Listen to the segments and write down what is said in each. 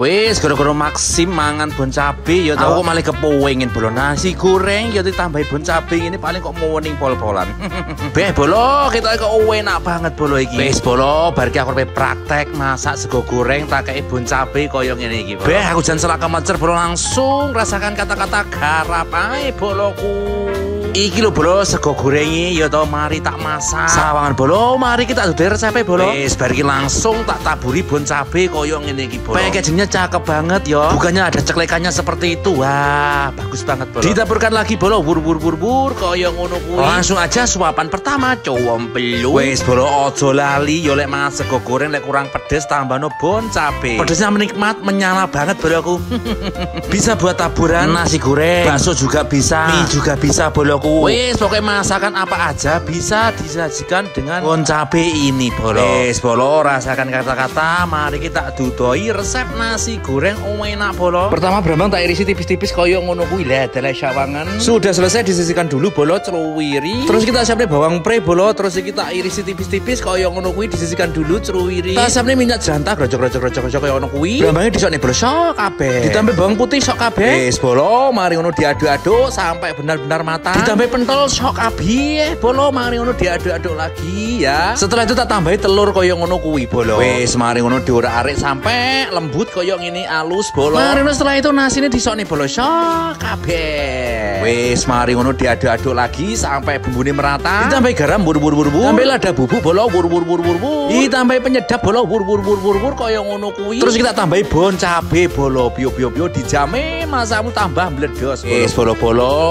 Wis gara-gara Maksim mangan bon cabe ya aku malah kepengin bolo nasi goreng ya ditambahi bon cabe ini paling kok morning pol-polan. Beh bolo kita kok enak banget bolo iki. Wis bolo bar iki aku praktek masak sego goreng tak kei bon cabe koyo ngene iki. Beh aku jan selaka mecer bolo langsung rasakan kata-kata garap ae boloku. Iki lho bolo sego gorengi ya to mari tak masak. Sawangan bolo mari kita duwe resepe bolo. Wis bar iki langsung tak taburi bon cabe koyo ngene iki bolo. Packagingnya cakep banget ya. Bukannya ada ceklekannya seperti itu. Wah, bagus banget bolo. Ditaburkan lagi bolo wur koyo ngono kuwi. Langsung aja suapan pertama cowompelu. Wis bolo ojo lali yo lek mangan sego goreng lek kurang pedes tambahno bon cabe. Pedesnya menikmat menyala banget boloku. Bisa buat taburan nasi goreng, bakso juga bisa, mie juga bisa boloku. Wis pokoknya masakan apa aja bisa disajikan dengan bon cabe ini bolo. Wis bolo rasakan kata-kata mari kita dudoi resep nasi goreng enak bolo. Pertama brambang tak irisi tipis-tipis koyo ngono kuwi lah dalah sawangan. Sudah selesai disisihkan dulu bolo ceruwiri. Terus kita siapne bawang pre bolo terus kita irisi tipis-tipis koyo ngono kuwi disisihkan dulu ceruwiri. Kita siapne minyak jantah grojok koyo ngono kuwi. Brambangnya disokne bolo sok kabeh. Ditambah bawang putih sok kabeh. Wis bolo mari ngono diaduk-aduk sampai benar-benar matang. Ditambah pentol sok kabeh bolo mari ngono diaduk-aduk lagi ya. Setelah itu tak tambahi telur koyo ngono kuwi bolo. Wis mari ngono diorak-arik sampai lembut koyo ngene alus bolo. Mari ngono setelah itu nasine disokne bolo sok kabeh. Wis mari ngono diaduk-aduk lagi sampai bumbune merata. Ditambah garam bur. Tambah lada bubuk bolo bur. Ditambah penyedap bolo bur koyo ngono kuwi. Terus kita tambahi bon cabe bolo bio dijame masakmu tambah bledos. Wis bolo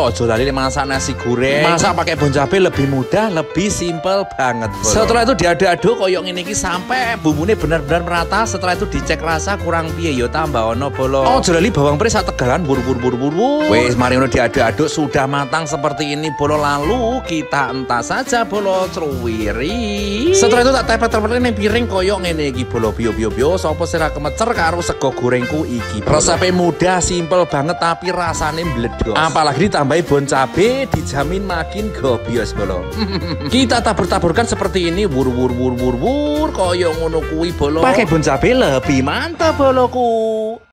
ojo lali masak nasi goreng. Masak pakai bon cabe lebih mudah, lebih simpel banget bolo. Setelah itu diaduk-aduk koyo ngene iki sampai bumbune benar-benar merata. Setelah itu dicek rasa kurang piye yo tambah ono bolo. Ojo lali bawang pre sak tegalan bur. Wis mari ngono diaduk-aduk sudah matang seperti ini bolo lalu kita entas saja bolo ceruwiri. Setelah itu tak tepet-tepet ning piring koyo ngene iki bolo bio sapa sira kemecer karo sego gorengku iki. Resepe mudah, simpel banget tapi rasane mbledos. Apalagi ditambahi bon cabe dijamin makin gobios bolo. Kita tabur-taburkan seperti ini wur koyo ngono kuwi bolo. Pakai bon cabe lebih mantap boloku.